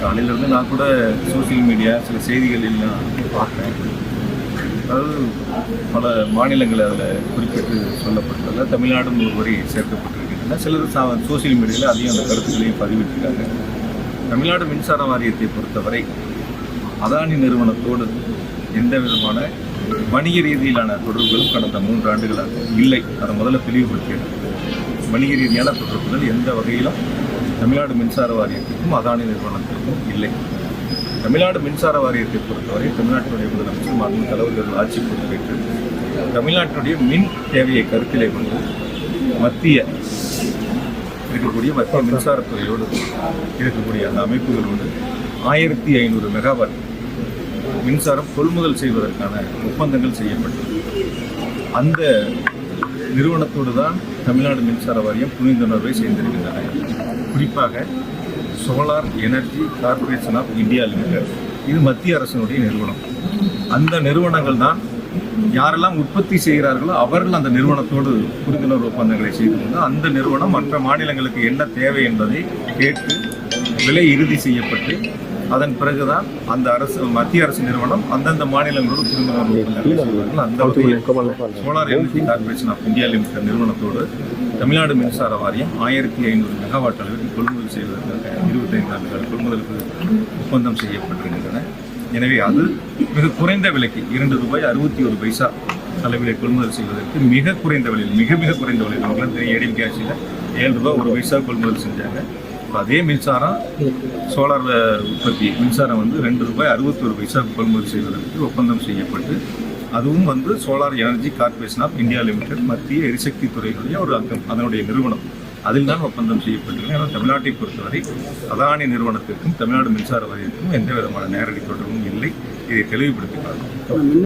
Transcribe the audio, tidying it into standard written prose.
காலையிலேருந்து நான் கூட சோசியல் மீடியா சில செய்திகள் எல்லாம் பார்த்தேன். அதாவது பல மாநிலங்கள் அதில் குறிப்பிட்டு சொல்லப்பட்டதில்ல, தமிழ்நாடும் ஒரு வரி சேர்க்கப்பட்டிருக்கின்றன. சிலர் சோசியல் மீடியாவில் அதையும் அந்த கருத்துக்களையும் பதிவிட்டிருக்காங்க. தமிழ்நாடு மின்சார வாரியத்தை பொறுத்தவரை அதானி நிறுவனத்தோடு எந்த விதமான வணிக ரீதியிலான தொடர்புகளும் கடந்த 3 ஆண்டுகளாக இல்லை. அதை முதல்ல தெளிவுபடுத்தியது. வணிக ரீதியான தொடர்புகள் எந்த வகையிலும் தமிழ்நாடு மின்சார வாரியத்திற்கும் அதானி நிறுவனத்திற்கும் இல்லை. தமிழ்நாடு மின்சார வாரியத்தை பொறுத்தவரை தமிழ்நாட்டினுடைய முதலமைச்சர் மாண்புமிகு தலைவர்கள் ஆட்சி பொறுப்பேற்று தமிழ்நாட்டினுடைய மின் தேவையை கருத்திலே கொண்டு மத்திய மின்சாரத்துறையோடு இருக்கக்கூடிய அந்த அமைப்புகளோடு 1500 மெகாவாட் மின்சாரம் கொள்முதல் செய்வதற்கான ஒப்பந்தங்கள் செய்யப்பட்டது. அந்த நிறுவனத்தோடு தான் தமிழ்நாடு மின்சார வாரியம் புரிந்துணர்வை செய்திருக்கின்றன. குறிப்பாக solar energy corporation of India limited, இது மத்திய அரசினுடைய நிறுவனம். அந்த நிறுவனங்கள் தான் யாரெல்லாம் உற்பத்தி செய்கிறார்களோ அவர்கள் அந்த நிறுவனத்தோடு புரிந்துணர்வு ஒப்பந்தங்களை செய்து கொண்டு அந்த நிறுவனம் மற்ற மாநிலங்களுக்கு என்ன தேவை என்பதை கேட்டு விலை இறுதி செய்யப்பட்டு அதன் பிறகுதான் அந்த மத்திய அரசு நிறுவனம் அந்தந்த மாநிலங்களோடு புரிந்துணர்வு ஒப்பந்தங்களை செய்வார்கள். அந்த வகையில் solar energy corporation of India limited நிறுவனத்தோடு தமிழ்நாடு மின்சார வாரியம் 1500 மெகாவாட் அளவிற்கு கொள்முதல் செய்வதற்காக 25 ஆண்டுகள் கொள்முதலுக்கு ஒப்பந்தம் செய்யப்பட்டிருக்கின்றன. எனவே அது மிக குறைந்த விலைக்கு ₹2.61 அளவிலே கொள்முதல் செய்வதற்கு மிக குறைந்த விலையில் மிக குறைந்த விலையில் அவங்களும் தெரியும். ஏடிஎம் கேஷில் ₹7.01 கொள்முதல் செஞ்சாங்க. அதே மின்சாரம் சோலார் உற்பத்தி மின்சாரம் ₹2.61 கொள்முதல் செய்வதற்கு ஒப்பந்தம் செய்யப்பட்டு அதுவும் solar energy corporation of India limited மத்திய எரிசக்தி துறையினுடைய ஒரு அங்கம், அதனுடைய நிறுவனம், அதில் தான் ஒப்பந்தம் செய்யப்பட்டிருக்கிறது. ஆனால் தமிழ்நாட்டை பொறுத்தவரை அதானி நிறுவனத்திற்கும் தமிழ்நாடு மின்சார வாரியத்திற்கும் எந்த விதமான நேரடி தொடர்பும் இல்லை. இதை தெளிவுபடுத்தினார்.